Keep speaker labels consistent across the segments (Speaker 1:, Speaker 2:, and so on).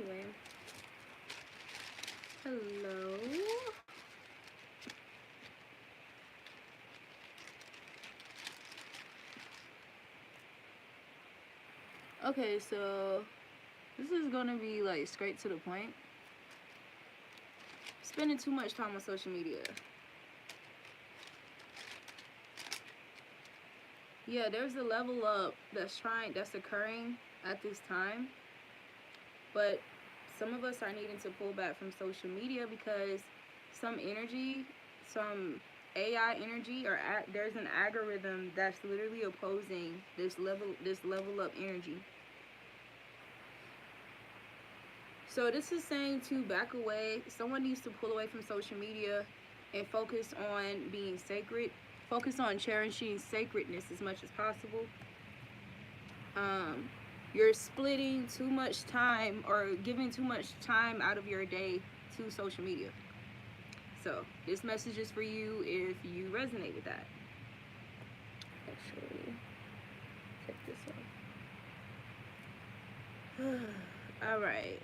Speaker 1: anyway, hello. Okay, so this is gonna be like straight to the point. Spending too much time on social media. Yeah, there's a level up that's occurring at this time, but some of us are needing to pull back from social media because some energy, some AI energy, or there's an algorithm that's literally opposing this level up energy. So this is saying to back away. Someone needs to pull away from social media and focus on being sacred. Focus on cherishing sacredness as much as possible. Um, you're splitting too much time or giving too much time out of your day to social media. So this message is for you if you resonate with that. Actually, check this out. All right.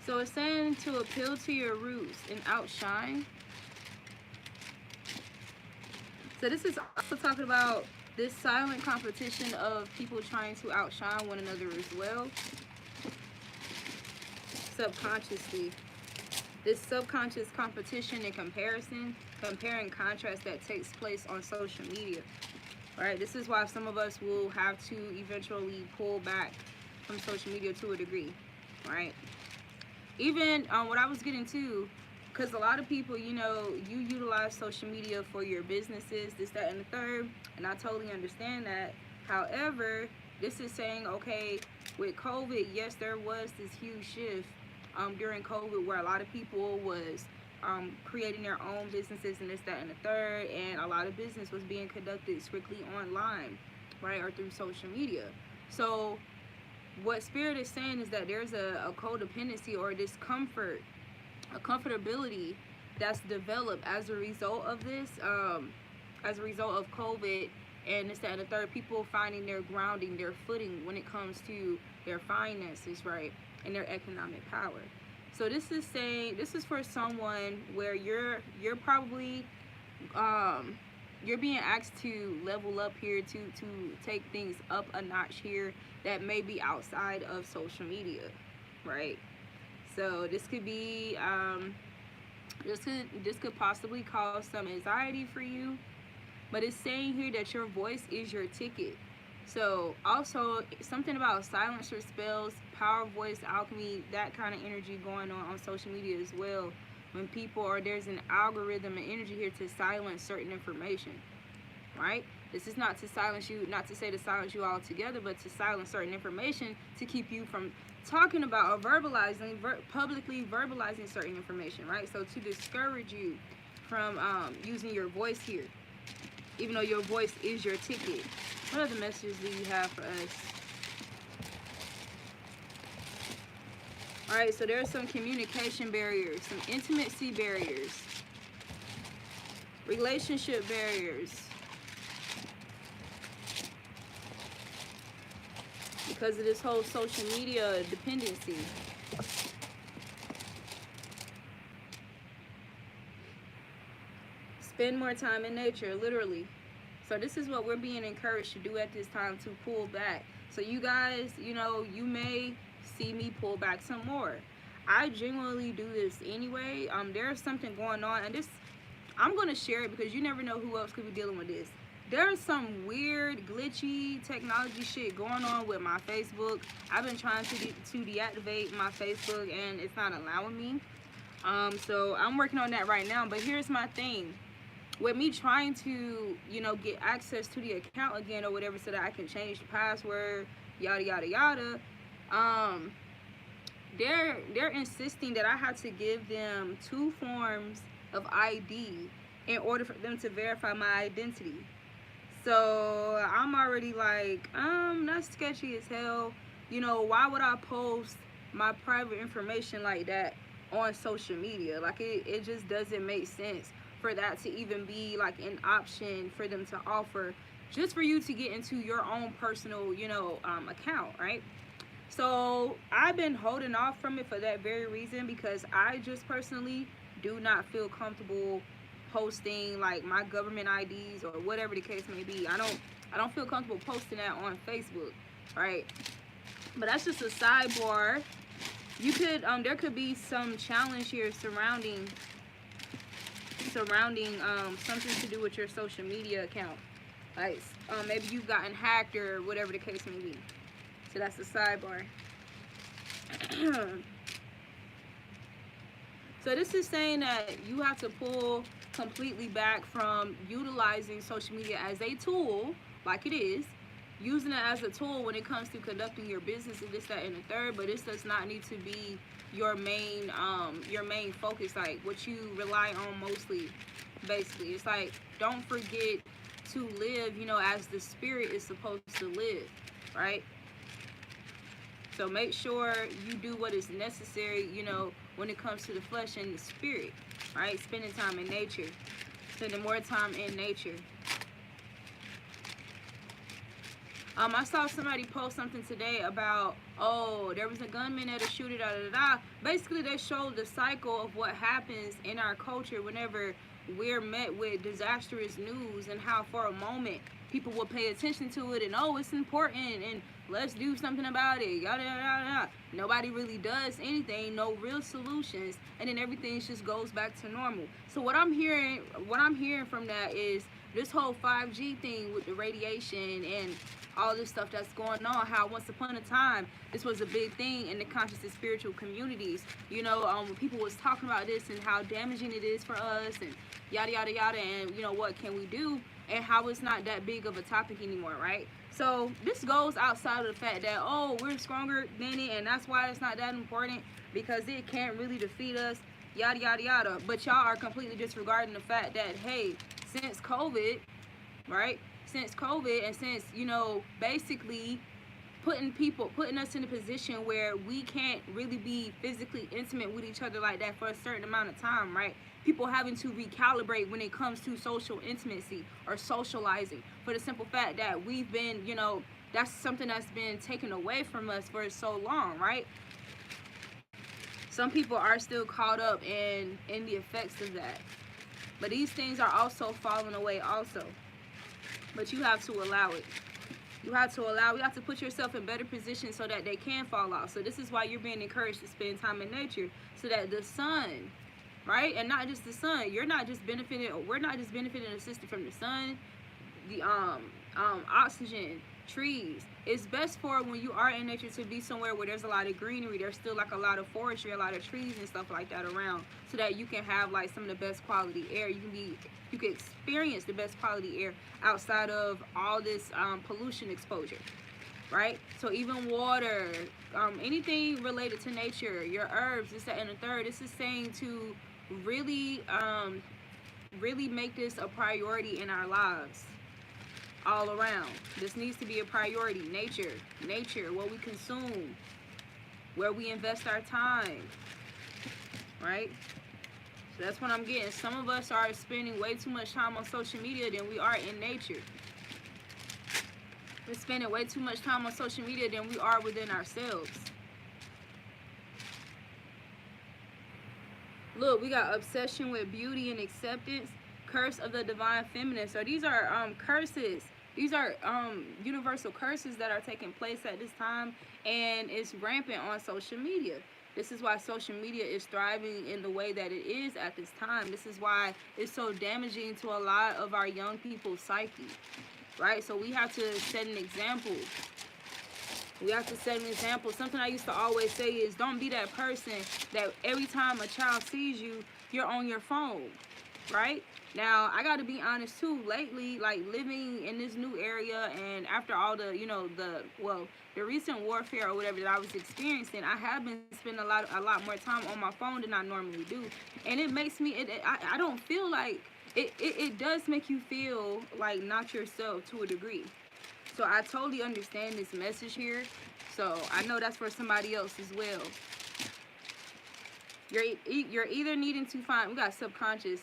Speaker 1: So it's saying to appeal to your roots and outshine. So this is also talking about this silent competition of people trying to outshine one another as well. Subconsciously. This subconscious competition and comparison, compare and contrast that takes place on social media. Right? This is why some of us will have to eventually pull back from social media to a degree. Right? Even what I was getting to, because a lot of people, you utilize social media for your businesses, this, that, and the third, and I totally understand that. However, this is saying, okay, with COVID, yes, there was this huge shift during COVID where a lot of people was creating their own businesses and this, that, and the third, and a lot of business was being conducted strictly online, right, or through social media. So what Spirit is saying is that there's a codependency or discomfort, a comfortability that's developed as a result of this, as a result of COVID and this, that, and the third. People finding their grounding, their footing when it comes to their finances, right, and their economic power. So this is saying, this is for someone where you're probably you're being asked to level up here, to take things up a notch here that may be outside of social media, right? So this could be this could possibly cause some anxiety for you, but it's saying here that your voice is your ticket. So also something about silencer spells, power, voice, alchemy, that kind of energy going on social media as well. When people, or there's an algorithm and energy here to silence certain information, right? This is not to silence you, not to say to silence you altogether, but to silence certain information to keep you from talking about or verbalizing, publicly verbalizing certain information, right? So to discourage you from using your voice here, even though your voice is your ticket. What other messages do you have for us? All right, so there's some communication barriers, some intimacy barriers, relationship barriers, because of this whole social media dependency. Spend more time in nature, literally. So this is what we're being encouraged to do at this time, to pull back. So you guys, you may see me pull back some more. I genuinely do this anyway. There's something going on, and this, I'm going to share it because you never know who else could be dealing with this. There's some weird, glitchy technology shit going on with my Facebook. I've been trying to deactivate my Facebook, and it's not allowing me. So I'm working on that right now. But here's my thing. With me trying to, get access to the account again or whatever so that I can change the password, yada, yada, yada, they're insisting that I have to give them 2 forms of ID in order for them to verify my identity. So I'm already like, that's sketchy as hell. Why would I post my private information like that on social media? Like, it just doesn't make sense for that to even be like an option for them to offer just for you to get into your own personal, account, right? So I've been holding off from it for that very reason, because I just personally do not feel comfortable posting like my government IDs or whatever the case may be. I don't feel comfortable posting that on Facebook, right? But that's just a sidebar. You could there could be some challenge here surrounding something to do with your social media account. Like maybe you've gotten hacked or whatever the case may be. So that's the sidebar. So this is saying that you have to pull completely back from utilizing social media as a tool, like it is, using it as a tool when it comes to conducting your business and this, that, and the third. But this does not need to be your main focus, like what you rely on mostly. Basically, it's like, don't forget to live, as the spirit is supposed to live, right? So make sure you do what is necessary, when it comes to the flesh and the spirit, right? Spending time in nature, spending more time in nature. I saw somebody post something today about, there was a gunman at a shooter, Basically, they showed the cycle of what happens in our culture whenever we're met with disastrous news, and how for a moment people will pay attention to it and, it's important and let's do something about it, yada yada yada. Nobody really does anything, no real solutions, and then everything just goes back to normal. So what I'm hearing from that is this whole 5G thing with the radiation and all this stuff that's going on, how once upon a time this was a big thing in the conscious and spiritual communities, when people was talking about this and how damaging it is for us and yada yada yada, and what can we do, and how it's not that big of a topic anymore, right? So this goes outside of the fact that, we're stronger than it, and that's why it's not that important, because it can't really defeat us, yada yada yada. But y'all are completely disregarding the fact that, hey, since COVID, right? Since COVID, and since, basically putting us in a position where we can't really be physically intimate with each other like that for a certain amount of time, right? People having to recalibrate when it comes to social intimacy or socializing, for the simple fact that we've been, that's something that's been taken away from us for so long, right? Some people are still caught up in the effects of that. But these things are also falling away also. But you have to allow it. You have to put yourself in better position so that they can fall off. So this is why you're being encouraged to spend time in nature, so that the sun, right? And not just the sun. We're not just benefiting and assisting from the sun, the oxygen, trees. It's best for when you are in nature to be somewhere where there's a lot of greenery. There's still like a lot of forestry, a lot of trees and stuff like that around, so that you can have like some of the best quality air. You can experience the best quality air outside of all this pollution exposure, right? So even water, anything related to nature, your herbs, this, that, and the third. This is saying to really make this a priority in our lives all around. This needs to be a priority. Nature, what we consume, where we invest our time, right? So that's what I'm getting. Some of us are spending way too much time on social media than we are in nature. We're spending way too much time on social media than we are within ourselves. Look, we got obsession with beauty and acceptance, curse of the divine feminine. So these are curses. These are universal curses that are taking place at this time, and it's rampant on social media. This is why social media is thriving in the way that it is at this time. This is why it's so damaging to a lot of our young people's psyche, right? So we have to set an example. Something I used to always say is, don't be that person that every time a child sees you, you're on your phone, right? Now, I got to be honest too, lately, like living in this new area, and after all the, the recent warfare or whatever that I was experiencing, I have been spending a lot more time on my phone than I normally do. And it makes me, I don't feel like, it does make you feel like not yourself to a degree. So I totally understand this message here. So I know that's for somebody else as well. You're either needing to find, we got subconscious.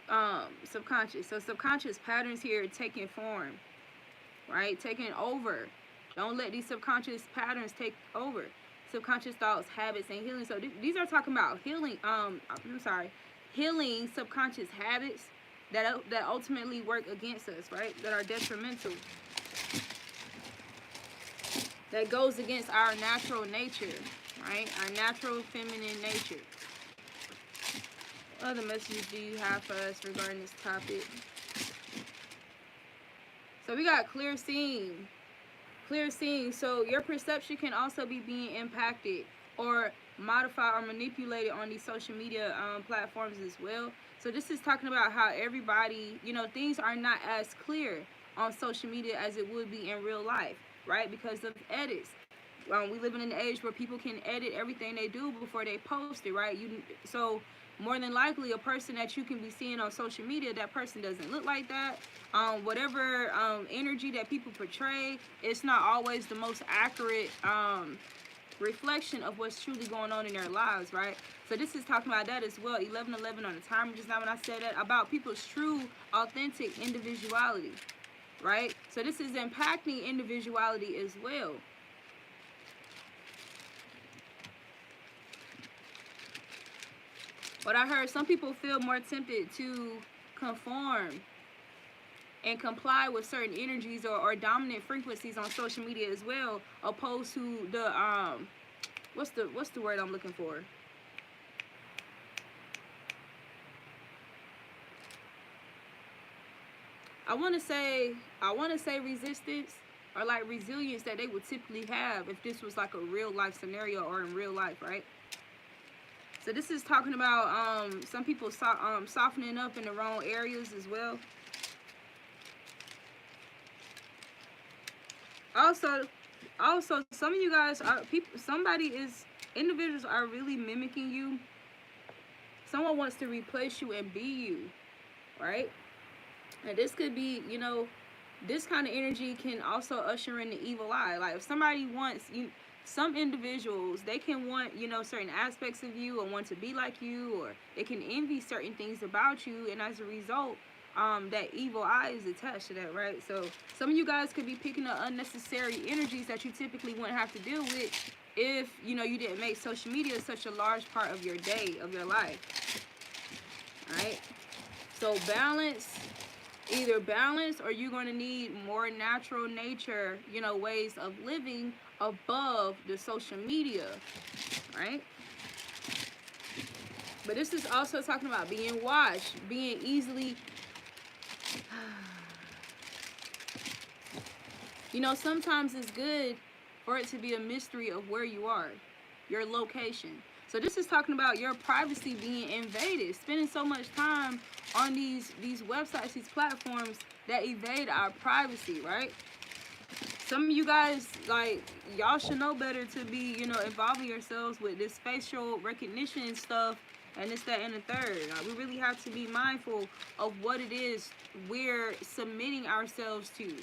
Speaker 1: So subconscious patterns here taking form, right? Taking over. Don't let these subconscious patterns take over. Subconscious thoughts, habits, and healing. So these are talking about healing. Healing subconscious habits that ultimately work against us, right? That are detrimental. That goes against our natural nature, right? Our natural feminine nature. What other messages do you have for us regarding this topic? So we got clear seeing. Clear seeing. So your perception can also be being impacted or modified or manipulated on these social media platforms as well. So this is talking about how everybody, you know, things are not as clear on social media as it would be in real life, right? Because of edits. We live in an age where people can edit everything they do before they post it, right? So more than likely, a person that you can be seeing on social media, that person doesn't look like that. Whatever energy that people portray, it's not always the most accurate reflection of what's truly going on in their lives, right? So this is talking about that as well. 11:11 on the timer just now when I said that, about people's true, authentic individuality, right? So this is impacting individuality as well. But I heard some people feel more tempted to conform and comply with certain energies or dominant frequencies on social media as well, opposed to the what's the word I'm looking for? I want to say resistance or like resilience that they would typically have if this was like a real life scenario or in real life, right? So this is talking about some people softening up in the wrong areas as well. Also, some of you guys are individuals are really mimicking you. Someone wants to replace you and be you, right? And this could be, you know, this kind of energy can also usher in the evil eye. Like if somebody wants you, some individuals, they can want, you know, certain aspects of you or want to be like you, or they can envy certain things about you, and as a result, that evil eye is attached to that, right? So some of you guys could be picking up unnecessary energies that you typically wouldn't have to deal with if, you know, you didn't make social media such a large part of your day, of your life, right? So either balance, or you're going to need more natural nature, you know, ways of living above the social media, right? But this is also talking about being watched, being easily, you know, sometimes it's good for it to be a mystery of where you are, your location. So this is talking about your privacy being invaded, spending so much time on these websites, these platforms that evade our privacy, right? Some of you guys, like, y'all should know better to be, you know, involving yourselves with this facial recognition stuff and this, that, and the third. We really have to be mindful of what it is we're submitting ourselves to,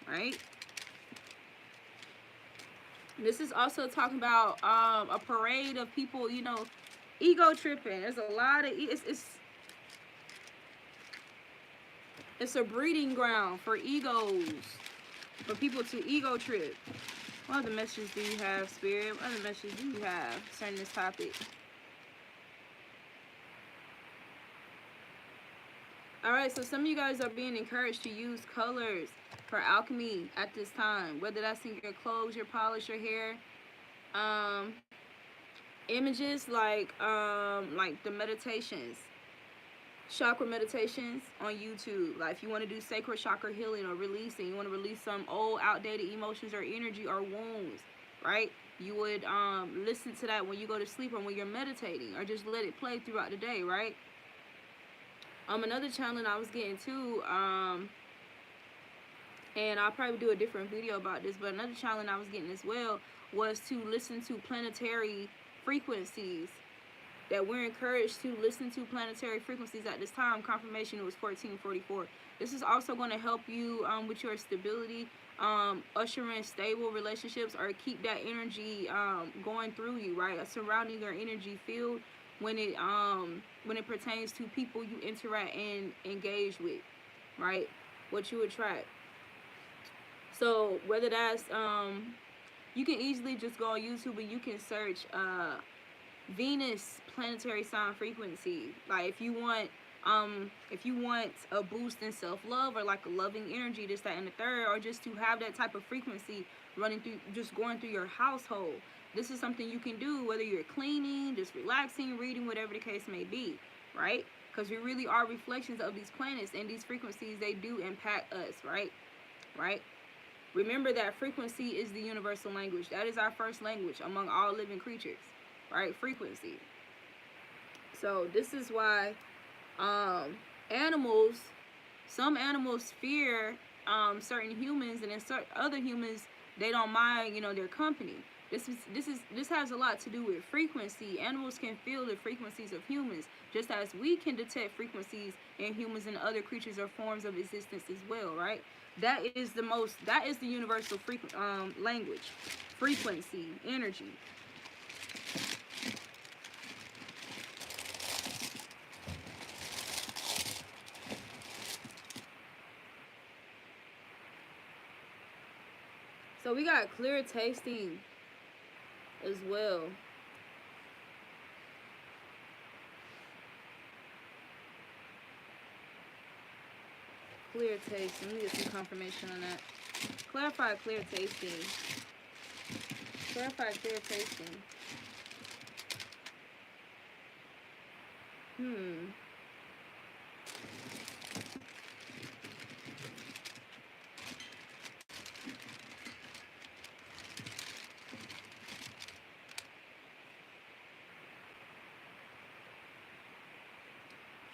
Speaker 1: right? This is also talking about a parade of people, you know, ego tripping. There's a lot of it's a breeding ground for egos, for people to ego trip. What other messages do you have, Spirit? What other messages do you have concerning this topic? Alright, so some of you guys are being encouraged to use colors for alchemy at this time, whether that's in your clothes, your polish, your hair. Images like the meditations, chakra meditations on YouTube. Like if you want to do sacred chakra healing or releasing, you want to release some old outdated emotions or energy or wounds, right? You would listen to that when you go to sleep or when you're meditating, or just let it play throughout the day, right? Another challenge I was getting to, and I'll probably do a different video about this, but another challenge I was getting as well was to listen to planetary frequencies, that we're encouraged to listen to planetary frequencies at this time. Confirmation, it was 1444. This is also going to help you with your stability, usher in stable relationships, or keep that energy going through you, right? Surrounding your energy field when it pertains to people you interact and engage with, right? What you attract. So whether that's you can easily just go on YouTube and you can search Venus planetary sign frequency. Like if you want a boost in self-love, or like a loving energy, this, that, and the third, or just to have that type of frequency running through, just going through your household. This is something you can do whether you're cleaning, just relaxing, reading, whatever the case may be, right? Because we really are reflections of these planets, and these frequencies, they do impact us, right? Right? Remember that frequency is the universal language. That is our first language among all living creatures, right? Frequency. So this is why animals, some animals fear certain humans, and then certain other humans, they don't mind, their company. This has a lot to do with frequency. Animals can feel the frequencies of humans, just as we can detect frequencies in humans and other creatures or forms of existence as well, right? That is the universal language, frequency, energy. So we got clear tasting as well. Clear taste. Let me get some confirmation on that. Clarify clear tasting. Clarify clear tasting.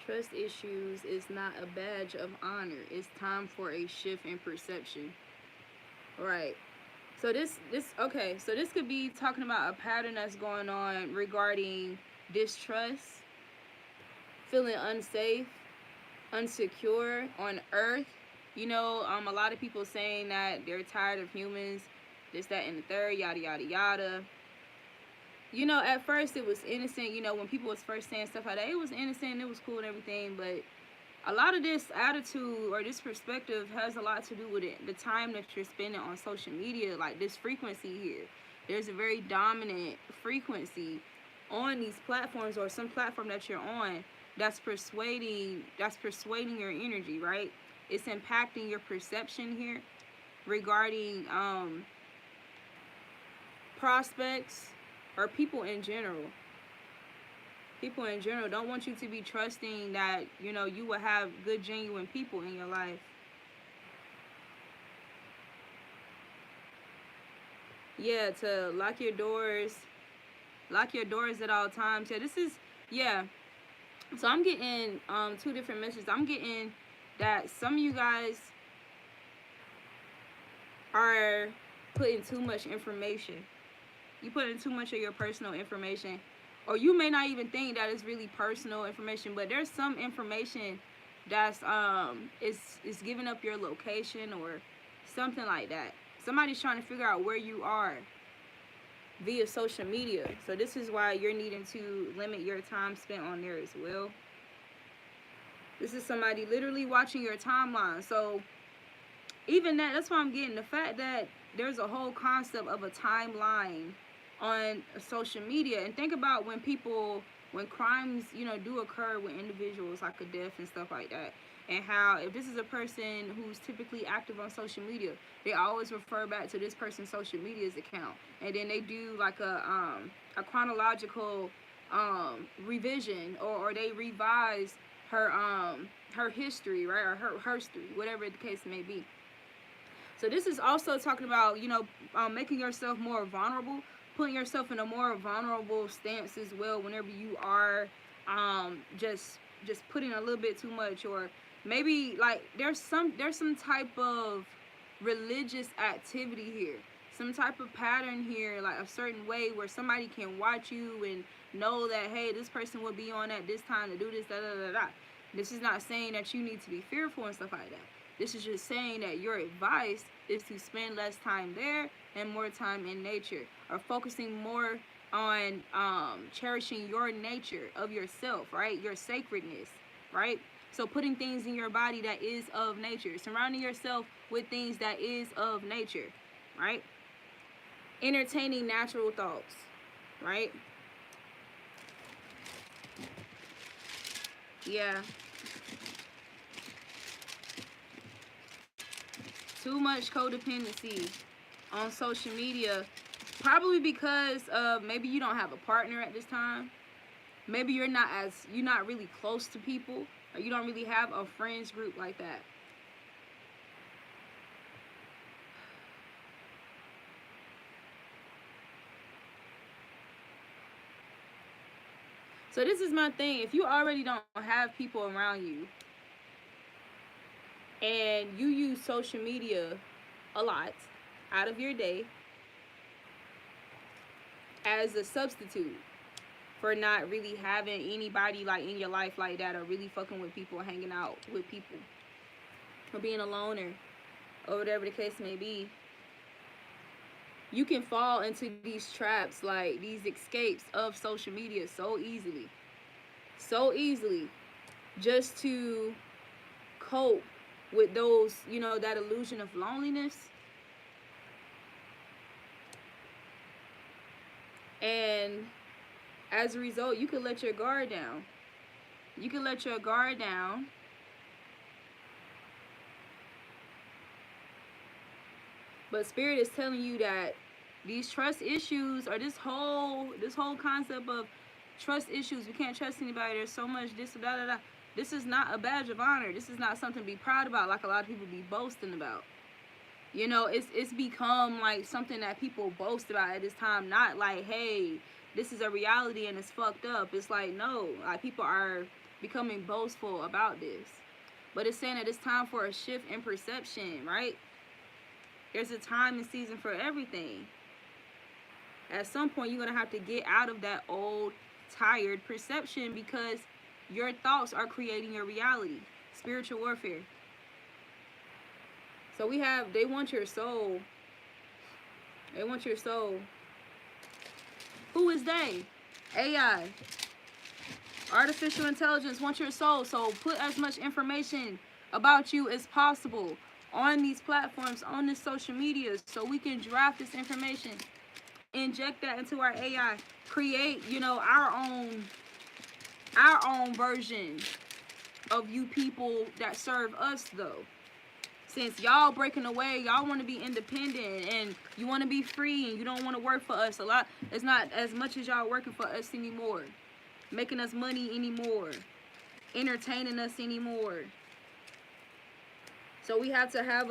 Speaker 1: Trust issues is not a badge of honor. It's time for a shift in perception. Right. So this could be talking about a pattern that's going on regarding distrust, feeling unsafe, unsecure on Earth. A lot of people saying that they're tired of humans, this, that, and the third, yada, yada, yada. At first it was innocent, when people was first saying stuff like that, it was innocent, it was cool and everything, but a lot of this attitude or this perspective has a lot to do with it, the time that you're spending on social media, like this frequency here. There's a very dominant frequency on these platforms, or some platform that you're on, that's persuading your energy, right? It's impacting your perception here regarding prospects, or people in general. People in general don't want you to be trusting that, you will have good, genuine people in your life. Yeah, to lock your doors at all times. Yeah. So I'm getting two different messages. I'm getting that some of you guys are putting too much information. You put in too much of your personal information, or you may not even think that it's really personal information, but there's some information that's is giving up your location or something like that. Somebody's trying to figure out where you are via social media. So this is why you're needing to limit your time spent on there as well. This is somebody literally watching your timeline. So even that's why I'm getting the fact that there's a whole concept of a timeline on social media. And think about when crimes, do occur with individuals, like a death and stuff like that, and how if this is a person who's typically active on social media, they always refer back to this person's social media's account, and then they do like a chronological revision, or they revise her history, right, or her history, whatever the case may be. So this is also talking about, making yourself more vulnerable, putting yourself in a more vulnerable stance as well whenever you are just putting a little bit too much, or maybe like there's some type of religious activity here, some type of pattern here, like a certain way where somebody can watch you and know that, hey, this person will be on at this time to do this, da da da da. This is not saying that you need to be fearful and stuff like that. This is just saying that your advice is to spend less time there and more time in nature, or focusing more on cherishing your nature of yourself, right? Your sacredness, right? So putting things in your body that is of nature, surrounding yourself with things that is of nature, right? Entertaining natural thoughts, right? Yeah. Too much codependency on social media, probably because maybe you don't have a partner at this time. Maybe you're not really close to people, or you don't really have a friends group like that. So this is my thing. If you already don't have people around you and you use social media a lot out of your day as a substitute for not really having anybody like in your life like that, or really fucking with people, hanging out with people, or being a loner, or whatever the case may be, you can fall into these traps, like these escapes of social media so easily. So easily. Just to cope with those, that illusion of loneliness. And as a result, you can let your guard down. You can let your guard down. But Spirit is telling you that these trust issues, or this whole concept of trust issues, we can't trust anybody, there's so much this, da da da. This is not a badge of honor. This is not something to be proud about, like a lot of people be boasting about. It's become like something that people boast about at this time. Not like, hey, this is a reality and it's fucked up. It's like, no, like people are becoming boastful about this. But it's saying that it's time for a shift in perception, right? There's a time and season for everything. At some point, you're going to have to get out of that old, tired perception, because your thoughts are creating your reality. Spiritual warfare. So they want your soul. They want your soul. Who is they? AI. Artificial intelligence wants your soul. So put as much information about you as possible on these platforms, on this social media, so we can draft this information, inject that into our AI, create, our own version of you people that serve us, though. Since y'all breaking away, y'all want to be independent and you want to be free and you don't want to work for us a lot. It's not as much as y'all working for us anymore, making us money anymore, entertaining us anymore. So we have to have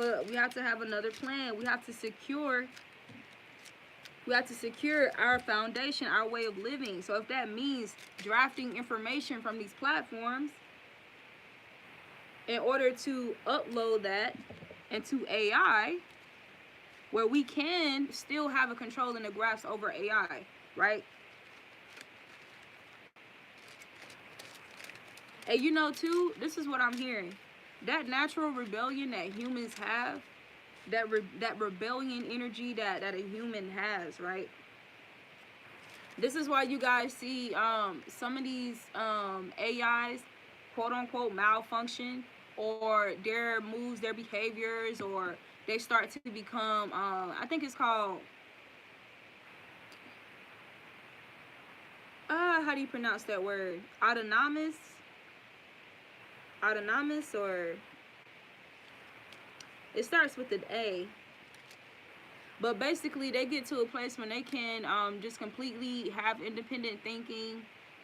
Speaker 1: another plan. We have to secure our foundation, our way of living. So if that means drafting information from these platforms in order to upload that into AI, where we can still have a control and a grasp over AI, right? And too, this is what I'm hearing. That natural rebellion that humans have, that rebellion energy that a human has, right? This is why you guys see some of these AIs, quote unquote, malfunction, or their moves, their behaviors, or they start to become, I think it's called, how do you pronounce that word? Autonomous, or it starts with an A. But basically, they get to a place when they can just completely have independent thinking,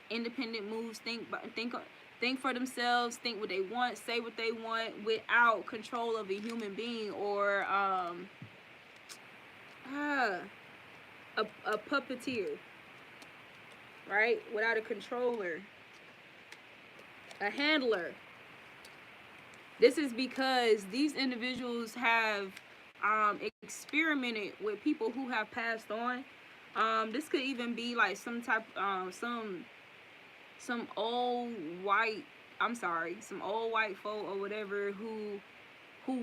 Speaker 1: independent moves, think for themselves, think what they want, say what they want, without control of a human being, or a puppeteer, right? Without a controller, a handler. This is because these individuals have experimented with people who have passed on. This could even be like some type, some old white folk or whatever who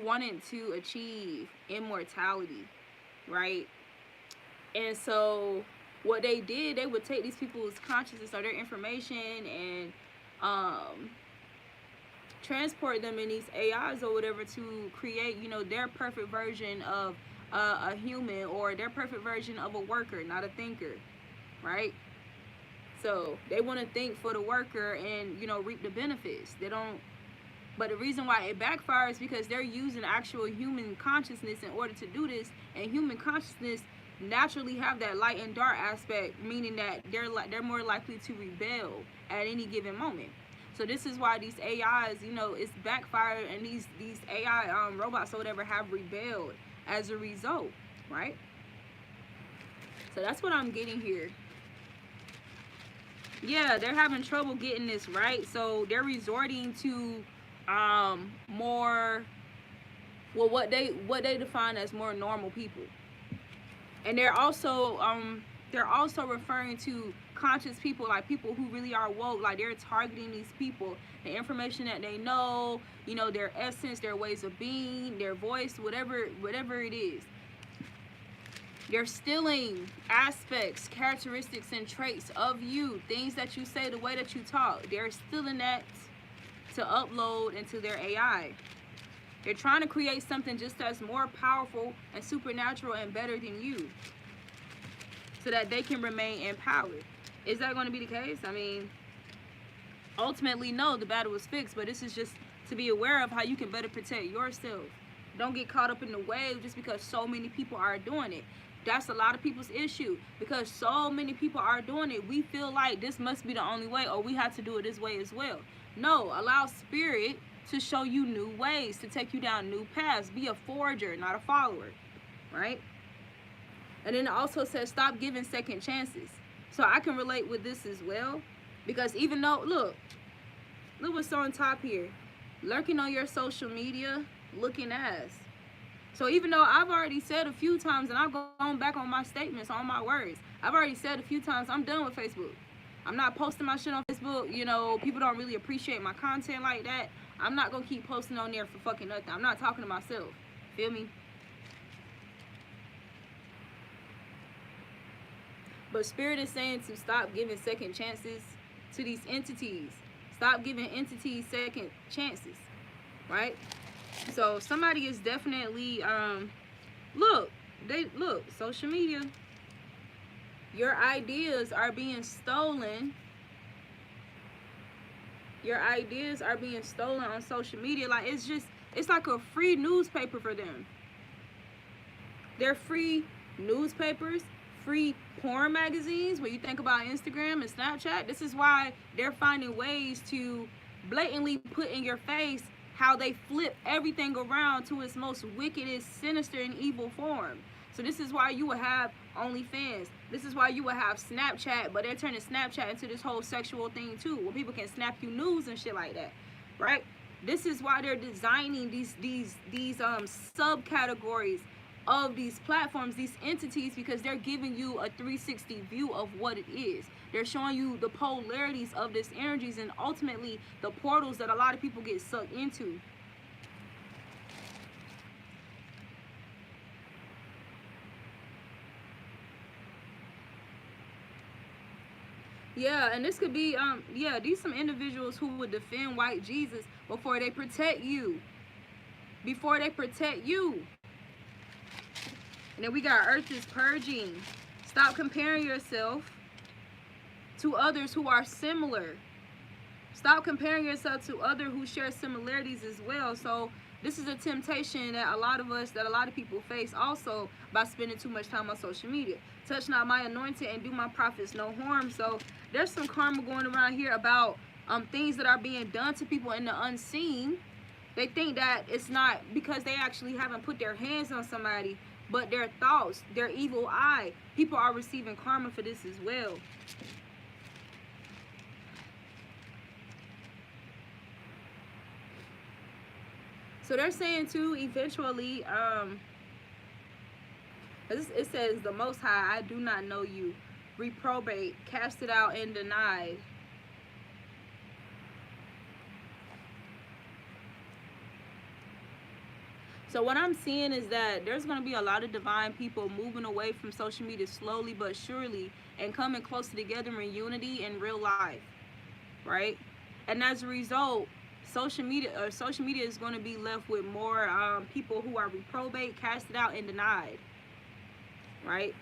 Speaker 1: wanted to achieve immortality, right? And so what they did, they would take these people's consciousness or their information and transport them in these AIs or whatever to create, you know, their perfect version of a human, or their perfect version of a worker, not a thinker, right? So they want to think for the worker and, you know, reap the benefits. They don't. But the reason why it backfires is because they're using actual human consciousness in order to do this, and human consciousness naturally have that light and dark aspect, meaning that they're more likely to rebel at any given moment. So this is why these AIs, you know, it's backfired, and these AI robots or whatever have rebelled as a result, right? So that's what I'm getting here. Yeah, they're having trouble getting this right, so they're resorting to more, well, what they define as more normal people. And they're also referring to conscious people, like people who really are woke. Like they're targeting these people, the information that they know, you know, their essence, their ways of being, their voice, whatever it is. They're stealing aspects, characteristics, and traits of you, things that you say, the way that you talk. They're stealing that to upload into their AI. They're trying to create something just as more powerful and supernatural and better than you, so that they can remain empowered. Is that going to be the case? I mean, ultimately, no, the battle was fixed, but this is just to be aware of how you can better protect yourself. Don't get caught up in the wave just because so many people are doing it. That's a lot of people's issue. Because so many people are doing it, we feel like this must be the only way, or we have to do it this way as well. No, allow spirit to show you new ways, to take you down new paths. Be a forger, not a follower, right? And then it also says stop giving second chances. So I can relate with this as well, because even though, look what's on top here. Lurking on your social media, looking ass. So even though I've already said a few times, and I've gone back on my statements, on my words, I've already said a few times, I'm done with Facebook. I'm not posting my shit on Facebook. You know, people don't really appreciate my content like that. I'm not going to keep posting on there for fucking nothing. I'm not talking to myself. Feel me? But Spirit is saying to stop giving second chances to these entities. Stop giving entities second chances, right? So somebody is definitely, look, social media. Your ideas are being stolen. Your ideas are being stolen on social media. Like, it's like a free newspaper for them. They're free newspapers, free porn magazines. When you think about Instagram and Snapchat, this is why they're finding ways to blatantly put in your face how they flip everything around to its most wickedest, sinister, and evil form. So this is why you would have OnlyFans. This is why you would have Snapchat, but they're turning Snapchat into this whole sexual thing too, where people can snap you nudes and shit like that, right? This is why they're designing these subcategories of these platforms, these entities, because they're giving you a 360 view of what it is. They're showing you the polarities of this energies and ultimately the portals that a lot of people get sucked into. Yeah, and this could be, these some individuals who would defend white Jesus before they protect you. Before they protect you. And then we got Earth is purging. Stop comparing yourself to others who are similar. Stop comparing yourself to others who share similarities as well. So this is a temptation that a lot of people face also by spending too much time on social media. Touch not my anointed and do my prophets no harm. So there's some karma going around here about things that are being done to people in the unseen. They think that it's not because they actually haven't put their hands on somebody, but their thoughts, their evil eye, people are receiving karma for this as well. So they're saying too, eventually, it says, the Most High, I do not know you. Reprobate, cast it out, and denied. So what I'm seeing is that there's going to be a lot of divine people moving away from social media slowly but surely and coming closer together in unity in real life, right? And as a result, social media is going to be left with more people who are reprobate, casted out, and denied, right?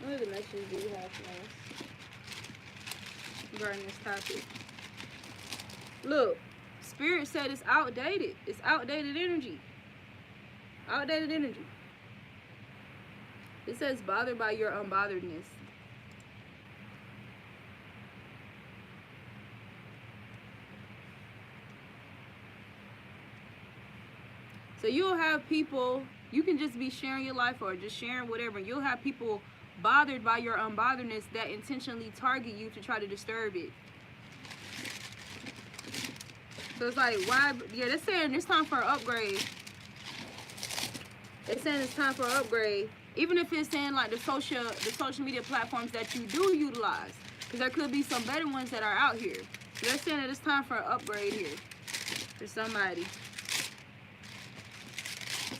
Speaker 1: What other messages do you have for us regarding this topic? Look, Spirit said it's outdated. It's outdated energy. Outdated energy. It says bothered by your unbotheredness. So you'll have people, you can just be sharing your life or just sharing whatever. You'll have people bothered by your unbotheredness that intentionally target you to try to disturb it. So it's like, why? Yeah, they're saying it's time for an upgrade. They're saying it's time for an upgrade. Even if it's saying like the social media platforms that you do utilize. Because there could be some better ones that are out here. So they're saying that it's time for an upgrade here. For somebody.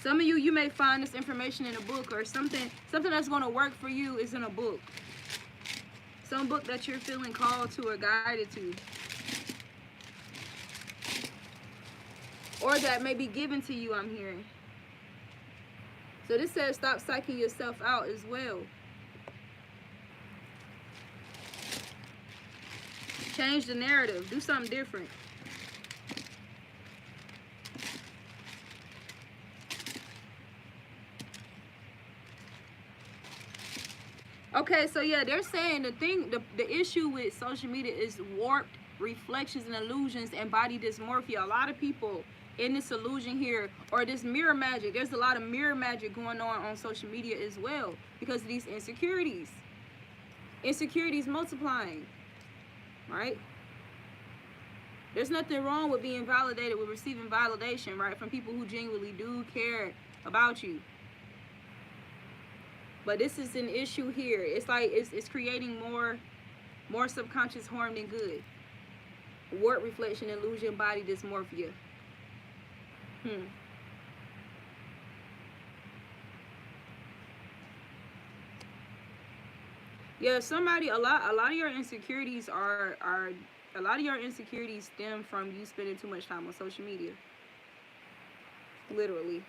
Speaker 1: Some of you may find this information in a book or something that's going to work for you is in a book. Some book that you're feeling called to or guided to. Or that may be given to you, I'm hearing. So this says stop psyching yourself out as well. Change the narrative. Do something different. Okay, so yeah, they're saying the issue with social media is warped reflections and illusions and body dysmorphia. A lot of people in this illusion here, or this mirror magic, there's a lot of mirror magic going on social media as well because of these insecurities. Insecurities multiplying, right? There's nothing wrong with being validated, with receiving validation, right, from people who genuinely do care about you. But this is an issue here. It's like it's creating more subconscious harm than good. Warp reflection, illusion, body dysmorphia. Yeah, a lot of your insecurities are a lot of your insecurities stem from you spending too much time on social media. Literally.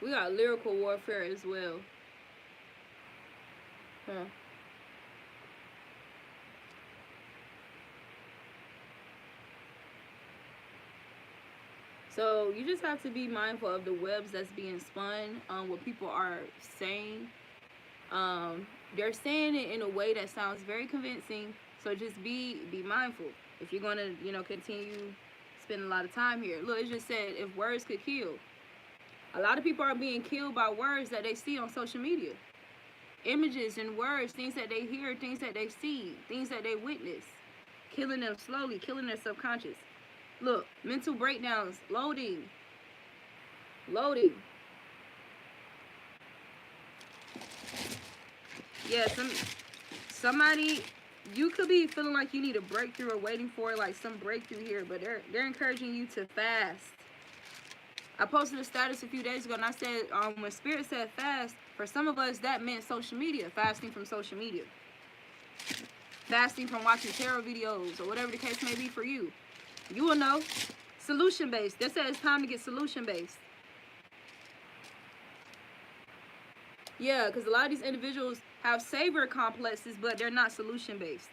Speaker 1: We got lyrical warfare as well. So you just have to be mindful of the webs that's being spun, what people are saying. They're saying it in a way that sounds very convincing. So just be mindful if you're gonna, continue spending a lot of time here. Look, it just said if words could kill. A lot of people are being killed by words that they see on social media. Images and words, things that they hear, things that they see, things that they witness. Killing them slowly, killing their subconscious. Look, mental breakdowns, loading. Yeah, somebody, you could be feeling like you need a breakthrough or waiting for like some breakthrough here, but they're encouraging you to fast. I posted a status a few days ago and I said, when Spirit said fast, for some of us that meant social media, fasting from social media. Fasting from watching tarot videos or whatever the case may be for you. You will know. Solution-based. They said it's time to get solution-based. Yeah, because a lot of these individuals have savior complexes, but they're not solution-based.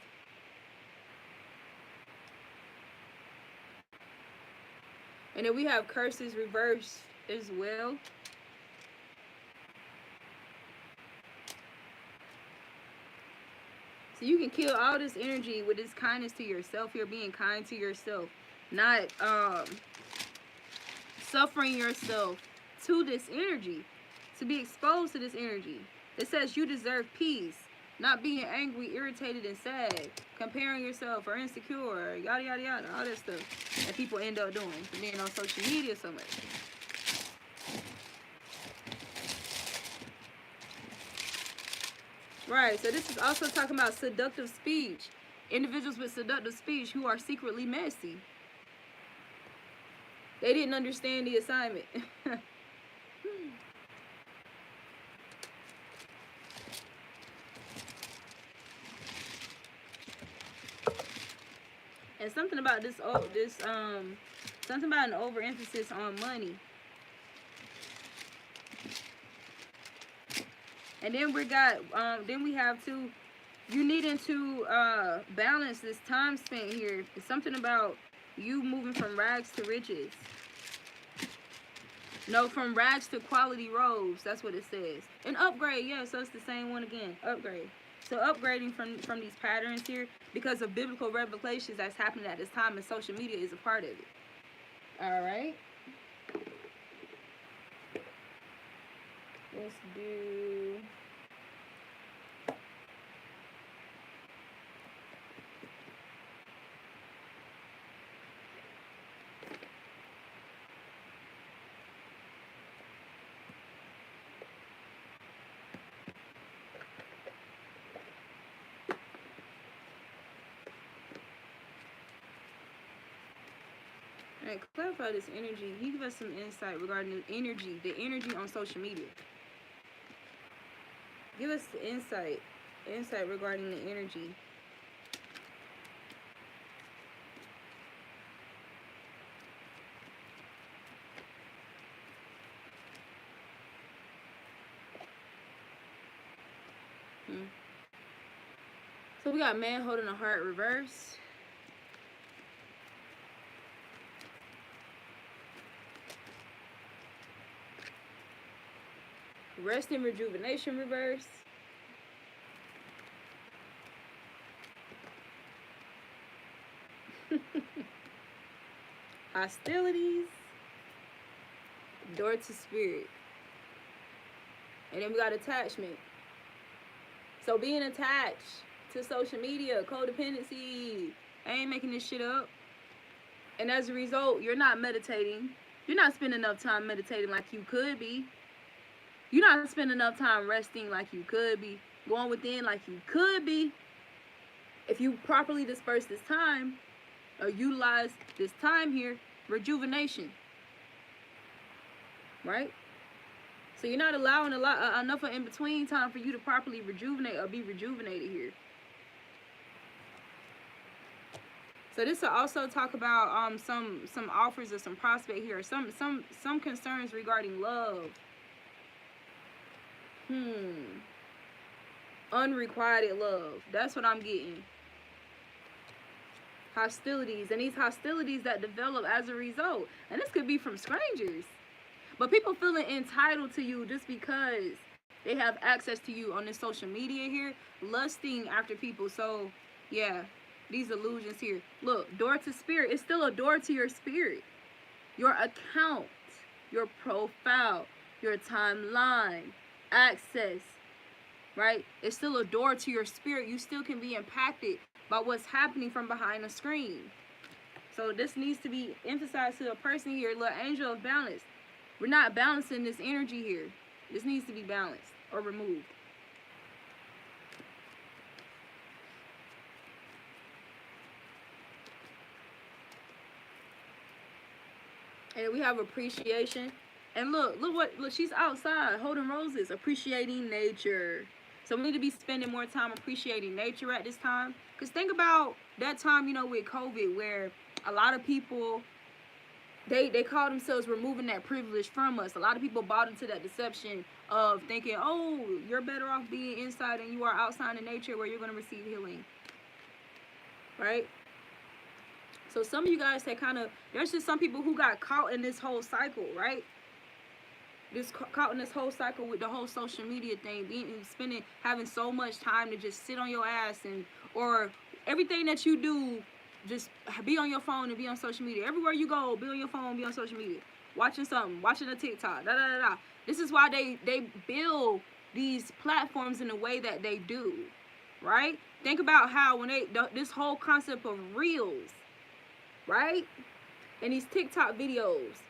Speaker 1: And then we have curses reversed as well. So you can kill all this energy with this kindness to yourself. You're being kind to yourself, not suffering yourself to this energy, to be exposed to this energy. It says you deserve peace, not being angry, irritated, and sad, comparing yourself or insecure, yada yada yada, all that stuff that people end up doing for being on social media so much. Right, so this is also talking about seductive speech. Individuals with seductive speech who are secretly messy. They didn't understand the assignment. And something about something about an overemphasis on money. And then we have to, you needing to balance this time spent here. It's something about you moving from rags to riches. No, from rags to quality robes. That's what it says. An upgrade, yeah, so it's the same one again. Upgrade. So upgrading from these patterns here because of biblical revelations that's happening at this time, and social media is a part of it. All right. Let's do... Alright, clarify this energy. He give us some insight regarding the energy on social media. Give us the insight regarding the energy. So we got man holding a heart reverse. Rest and rejuvenation reverse. Hostilities. Door to spirit. And then we got attachment. So being attached to social media, codependency. I ain't making this shit up. And as a result, you're not meditating. You're not spending enough time meditating like you could be. You're not spending enough time resting like you could be. Going within like you could be. If you properly disperse this time, or utilize this time here, rejuvenation. Right? So you're not allowing enough of in-between time for you to properly rejuvenate or be rejuvenated here. So this will also talk about some offers or some prospect here, some concerns regarding love. Unrequited love. That's what I'm getting. Hostilities, and these hostilities that develop as a result. And this could be from strangers. But people feeling entitled to you just because they have access to you on this social media here, lusting after people. So, yeah, these illusions here. Look, door to spirit. It's still a door to your spirit. Your account, your profile, your timeline, access, right? It's still a door to your spirit. You still can be impacted by what's happening from behind the screen. So this needs to be emphasized to a person here. Look, angel of balance. We're not balancing this energy here. This needs to be balanced or removed. And we have appreciation. And look, she's outside holding roses, appreciating nature. So we need to be spending more time appreciating nature at this time. Because think about that time, with COVID, where a lot of people, they call themselves removing that privilege from us. A lot of people bought into that deception of thinking, oh, you're better off being inside than you are outside in nature where you're going to receive healing. Right? So some of you guys that kind of, there's just some people who got caught in this whole cycle, right? Just caught in this whole cycle with the whole social media thing, having so much time to just sit on your ass, and or everything that you do, just be on your phone and be on social media. Everywhere you go, be on your phone, be on social media, watching something, watching a TikTok, da da da da. This is why they build these platforms in the way that they do, right? Think about how when this whole concept of reels, right, and these TikTok videos,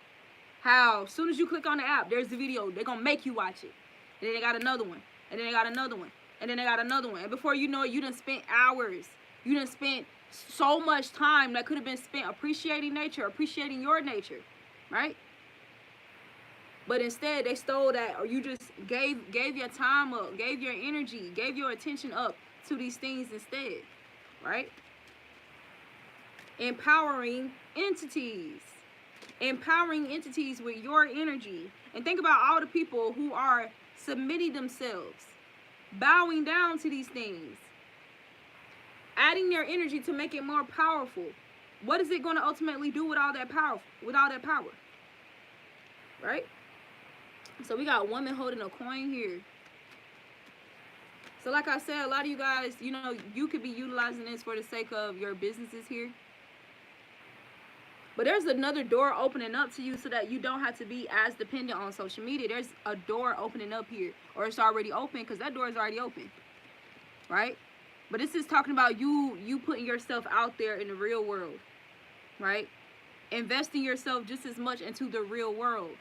Speaker 1: how as soon as you click on the app, there's the video. They're gonna make you watch it, and then they got another one, and then they got another one, and then they got another one, and before you know it, you done spent hours. You done spent so much time that could have been spent appreciating nature, appreciating your nature, right? But instead, they stole that, or you just gave your time up, gave your energy, gave your attention up to these things instead, right? Empowering entities with your energy. And think about all the people who are submitting themselves, bowing down to these things, adding their energy to make it more powerful. What is it going to ultimately do with all that power? Right? So we got woman holding a coin here. So like I said, a lot of you guys, you know, you could be utilizing this for the sake of your businesses here. But there's another door opening up to you so that you don't have to be as dependent on social media. There's a door opening up here, or it's already open, because that door is already open, right? But this is talking about you putting yourself out there in the real world, right? Investing yourself just as much into the real world.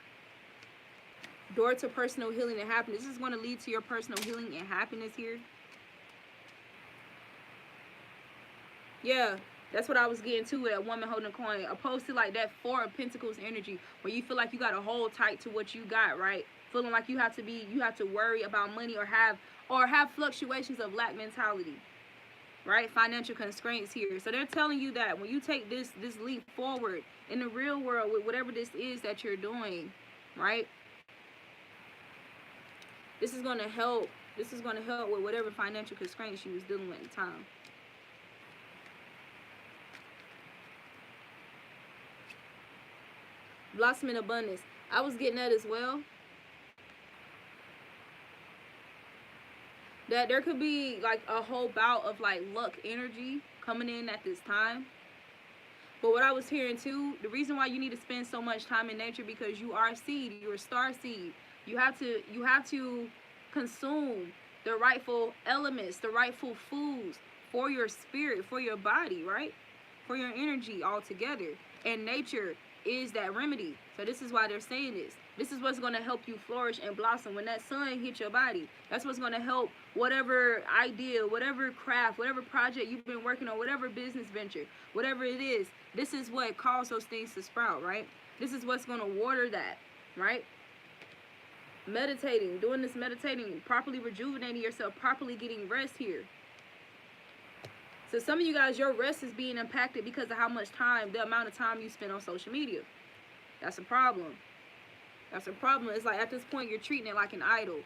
Speaker 1: Door to personal healing and happiness. This is going to lead to your personal healing and happiness here. Yeah, that's what I was getting to with that woman holding a coin. Opposed to like that Four of Pentacles energy, where you feel like you got to hold tight to what you got, right? Feeling like you have to worry about money, or have fluctuations of lack mentality, right? Financial constraints here. So they're telling you that when you take this leap forward in the real world with whatever this is that you're doing, right? This is going to help. This is going to help with whatever financial constraints she was dealing with at the time. Blossom in abundance. I was getting that as well. That there could be like a whole bout of like luck energy coming in at this time. But what I was hearing too, the reason why you need to spend so much time in nature, because you are a seed, you're a star seed. You have to consume the rightful elements, the rightful foods for your spirit, for your body, right? For your energy altogether. And nature is that remedy. So this is why they're saying this. This is what's going to help you flourish and blossom. When that sun hits your body, that's what's going to help whatever idea, whatever craft, whatever project you've been working on, whatever business venture, whatever it is. This is what caused those things to sprout, right? This is what's going to water that, right? Meditating, doing this meditating, properly rejuvenating yourself, properly getting rest here. So some of you guys, your rest is being impacted because of how much time, the amount of time you spend on social media. That's a problem. That's a problem. It's like at this point, you're treating it like an idol,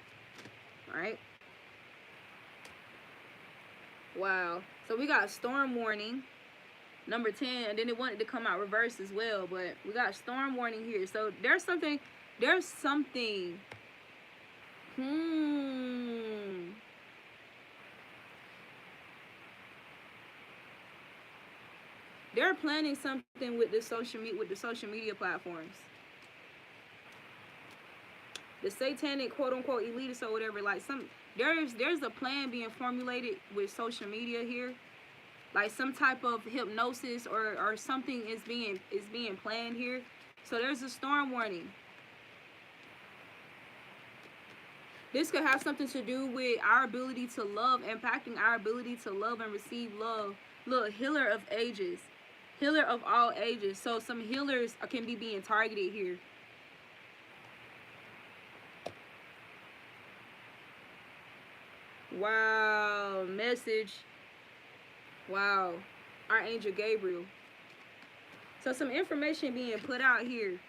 Speaker 1: right? Wow. So we got storm warning, number 10, and then it wanted to come out reverse as well, but we got storm warning here. So there's something. They're planning something with the social media platforms. The satanic quote unquote elitists or whatever, like there's a plan being formulated with social media here. Like some type of hypnosis or something is being planned here. So there's a storm warning. This could have something to do with our ability to love, impacting our ability to love and receive love. Look, healer of ages. Healer of all ages. So some healers can be being targeted here. Wow. Message. Wow. Archangel Gabriel. So some information being put out here.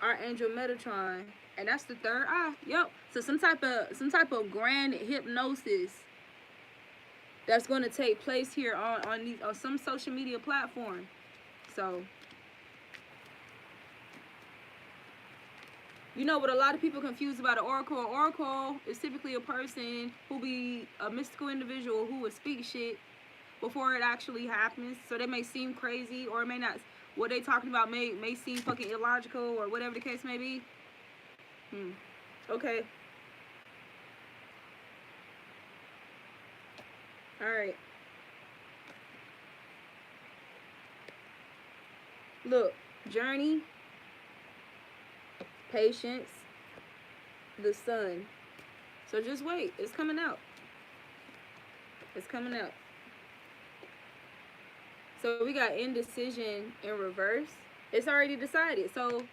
Speaker 1: Archangel Metatron. And that's the third eye. Yep. So some type of grand hypnosis that's going to take place here on some social media platform. So, you know what a lot of people confuse about an oracle? An oracle is typically a person who be a mystical individual who would speak shit before it actually happens. So they may seem crazy, or it may not. What they talking about may seem fucking illogical, or whatever the case may be. Okay. All right. Look, journey, patience, the sun. So just wait. It's coming out. It's coming out. So we got indecision in reverse. It's already decided. So,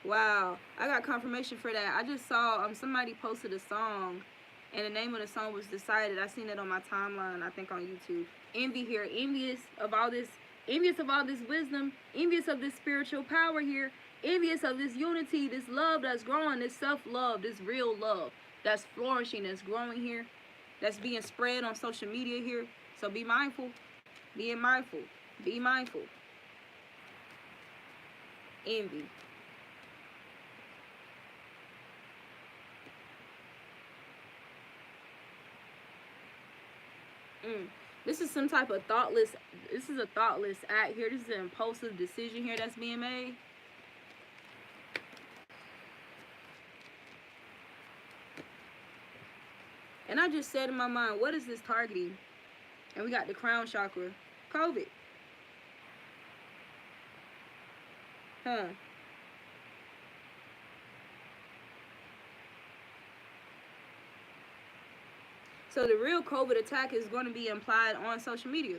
Speaker 1: wow. I got confirmation for that. I just saw somebody posted a song, and the name of the song was Decided. I seen it on my timeline, I think on YouTube. Envy here. Envious of all this wisdom. Envious of this spiritual power here. Envious of this unity, this love that's growing, this self-love, this real love that's flourishing, that's growing here, that's being spread on social media here. So be mindful. Being mindful. Be mindful. Envy. This is some type of thoughtless, this is a thoughtless act here. This is an impulsive decision here that's being made. And I just said in my mind, what is this targeting? And we got the crown chakra. COVID. Huh. So the real COVID attack is going to be implied on social media.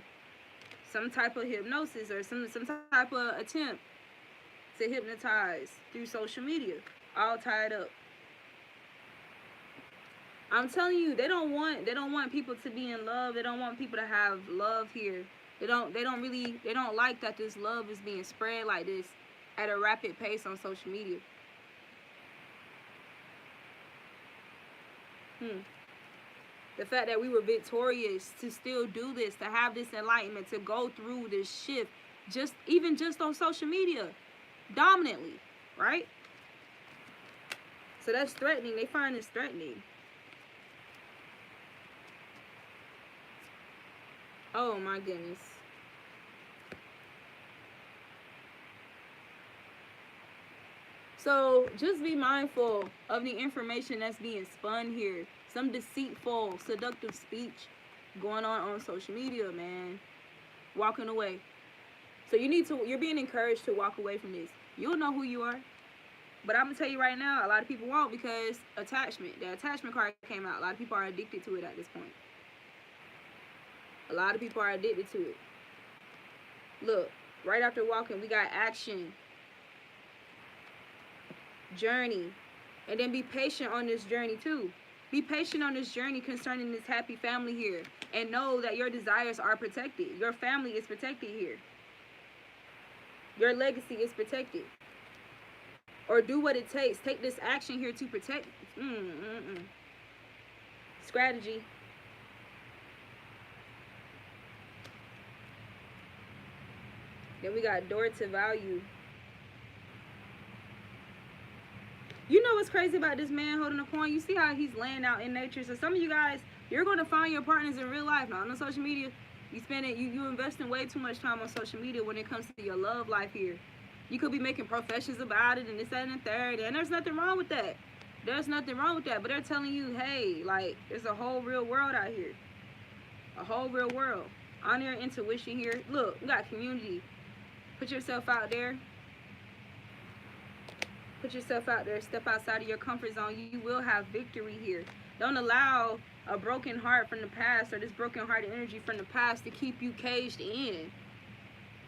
Speaker 1: Some type of hypnosis or some type of attempt to hypnotize through social media. All tied up. I'm telling you, they don't want people to be in love. They don't want people to have love here. They don't like that this love is being spread like this at a rapid pace on social media. The fact that we were victorious to still do this, to have this enlightenment, to go through this shift, even just on social media, dominantly, right? So that's threatening. They find this threatening. Oh my goodness. So just be mindful of the information that's being spun here. Some deceitful, seductive speech going on social media, man. Walking away. So you're being encouraged to walk away from this. You'll know who you are. But I'm going to tell you right now, a lot of people won't, because attachment. The attachment card came out. A lot of people are addicted to it at this point. A lot of people are addicted to it. Look, right after walking, we got action. Journey. And then be patient on this journey too. Be patient on this journey concerning this happy family here. And know that your desires are protected. Your family is protected here. Your legacy is protected. Or do what it takes. Take this action here to protect. Strategy. Then we got door to value. You know what's crazy about this man holding a coin? You see how he's laying out in nature. So some of you guys, you're going to find your partners in real life, not on social media. You investing way too much time on social media when it comes to your love life here. You could be making professions about it and this, that, and the third. And there's nothing wrong with that. There's nothing wrong with that. But they're telling you, hey, like, there's a whole real world out here. A whole real world. Honor your intuition here. Look, we got community. Put yourself out there. Put yourself out there. Step outside of your comfort zone. You will have victory here. Don't allow a broken heart from the past, or this broken hearted energy from the past, to keep you caged in.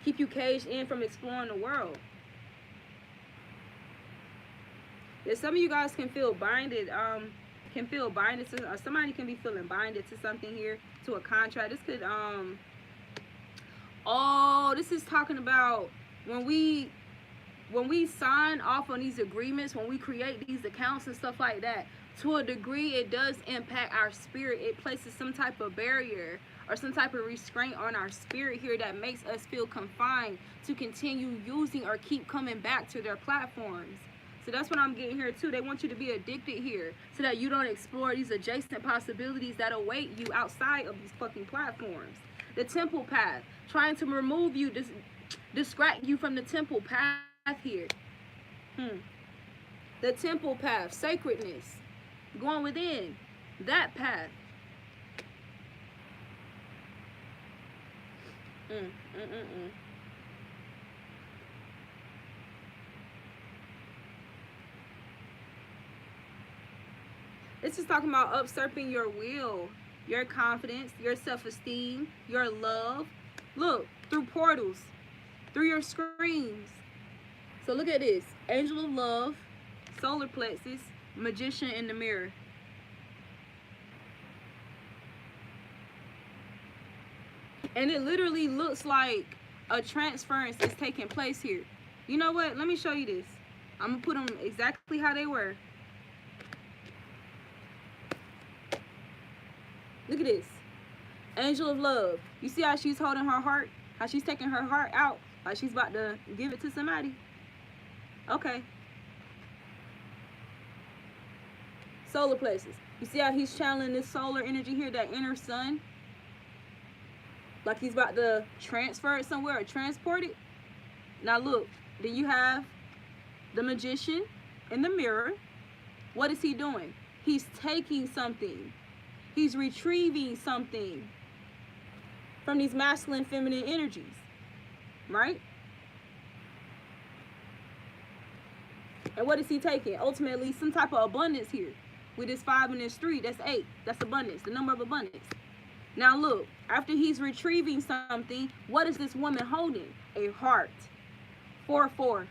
Speaker 1: Keep you caged in from exploring the world. Yeah, some of you guys can feel binded. To somebody can be feeling binded to something here, to a contract. This could this is talking about when we sign off on these agreements, when we create these accounts and stuff like that, to a degree, it does impact our spirit. It places some type of barrier or some type of restraint on our spirit here that makes us feel confined to continue using or keep coming back to their platforms. So that's what I'm getting here too. They want you to be addicted here so that you don't explore these adjacent possibilities that await you outside of these fucking platforms. The temple path, trying to remove you, distract you from the temple path here. The temple path, sacredness, going within, that path. This is talking about usurping your will, your confidence, your self-esteem, your love. Look, through portals, through your screens. So look at this. Angel of love, solar plexus, magician in the mirror. And it literally looks like a transference is taking place here. You know what? Let me show you this. I'm going to put them exactly how they were. Look at this. Angel of love. You see how she's holding her heart? How she's taking her heart out? Like she's about to give it to somebody? Okay. Solar plexus. You see how he's channeling this solar energy here, that inner sun? Like he's about to transfer it somewhere or transport it. Now look, then you have the magician in the mirror. What is he doing? He's taking something. He's retrieving something from these masculine, feminine energies, right? And what is he taking? Ultimately, some type of abundance here. With this 5 and this 3, that's 8. That's abundance, the number of abundance. Now look, after he's retrieving something, what is this woman holding? A heart. 4-4.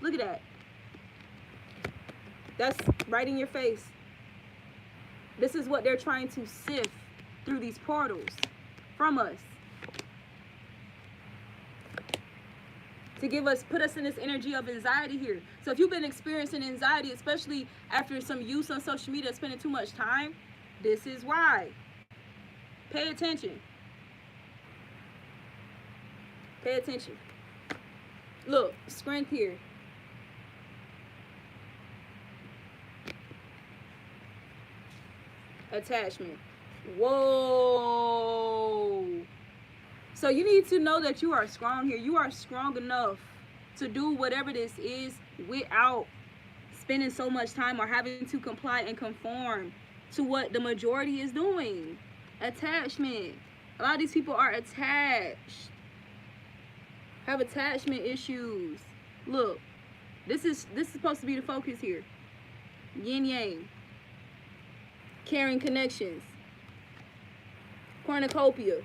Speaker 1: Look at that. That's right in your face. This is what they're trying to sift through these portals from us. To give us, put us in this energy of anxiety here. So if you've been experiencing anxiety, especially after some use on social media, spending too much time, this is why. Pay attention. Pay attention. Look, strength here. Attachment. Whoa. So you need to know that you are strong here. You are strong enough to do whatever this is without spending so much time or having to comply and conform to what the majority is doing. Attachment. A lot of these people are attached. Have attachment issues. Look, this is supposed to be the focus here. Yin yang. Caring connections. Cornucopia.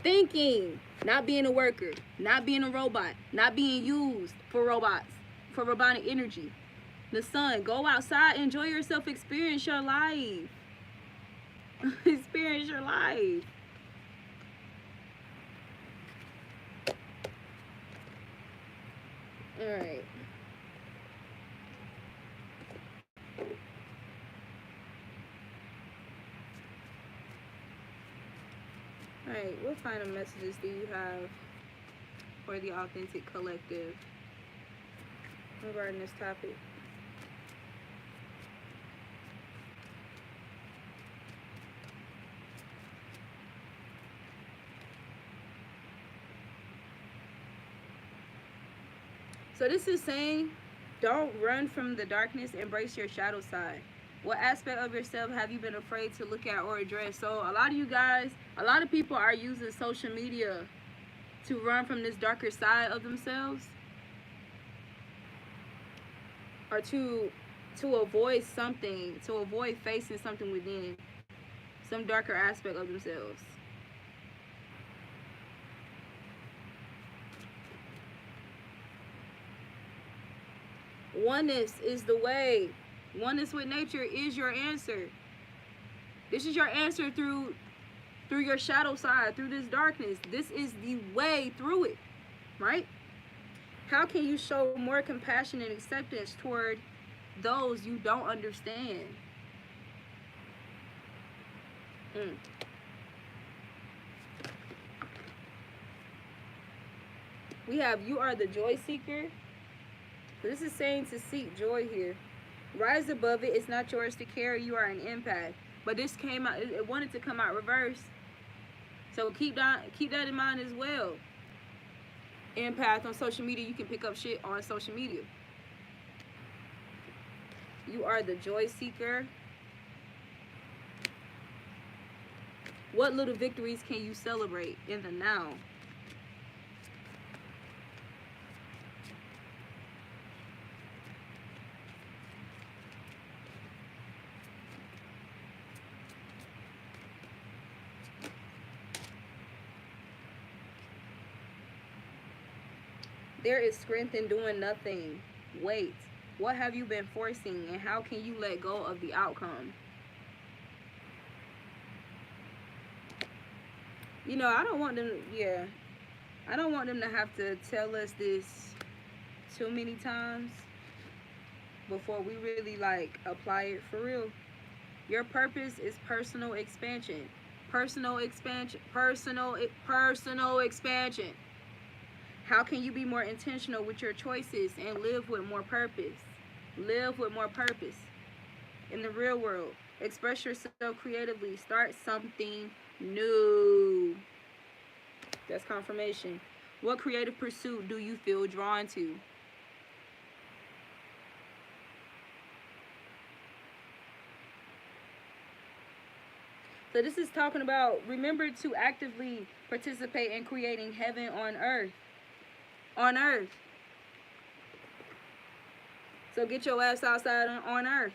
Speaker 1: Thinking, not being a worker, not being a robot, not being used for robots, for robotic energy. The sun, go outside, enjoy yourself, experience your life. Experience your life. All right. Alright, what final messages do you have for the Authentic Collective regarding this topic? So this is saying, don't run from the darkness, embrace your shadow side. What aspect of yourself have you been afraid to look at or address? So a lot of you guys, a lot of people are using social media to run from this darker side of themselves, or to avoid something, to avoid facing something within, some darker aspect of themselves. Oneness is the way. Oneness with nature is your answer. This is your answer through your shadow side, through this darkness. This is the way through it, right? How can you show more compassion and acceptance toward those you don't understand. We have you are the joy seeker. This is saying to seek joy here. Rise above it. It's not yours to carry. You are an empath. But this came out, it wanted to come out reverse. So keep that in mind as well. Empath on social media, you can pick up shit on social media. You are the joy seeker. What little victories can you celebrate in the now? There is strength in doing nothing. Wait, what have you been forcing, and how can you let go of the outcome? You know, I don't want them, I don't want them to have to tell us this too many times before we really like apply it for real. Your purpose is personal expansion. Personal expansion. Personal expansion. How can you be more intentional with your choices and live with more purpose? Live with more purpose in the real world. Express yourself creatively. Start something new. That's confirmation. What creative pursuit do you feel drawn to? So this is talking about, remember to actively participate in creating heaven on earth. On earth. So get your ass outside on earth.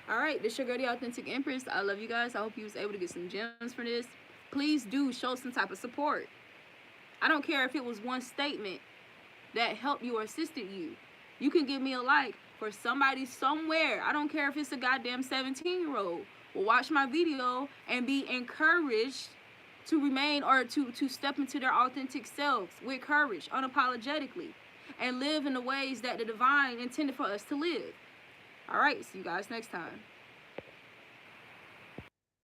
Speaker 1: Alright, this your girl, the Authentic Empress. I love you guys. I hope you was able to get some gems from this. Please do show some type of support. I don't care if it was one statement that helped you or assisted you. You can give me a like for somebody somewhere. I don't care if it's a goddamn 17-year-old. Will watch my video and be encouraged to remain or to step into their authentic selves with courage, unapologetically, and live in the ways that the divine intended for us to live. All right, see you guys next time.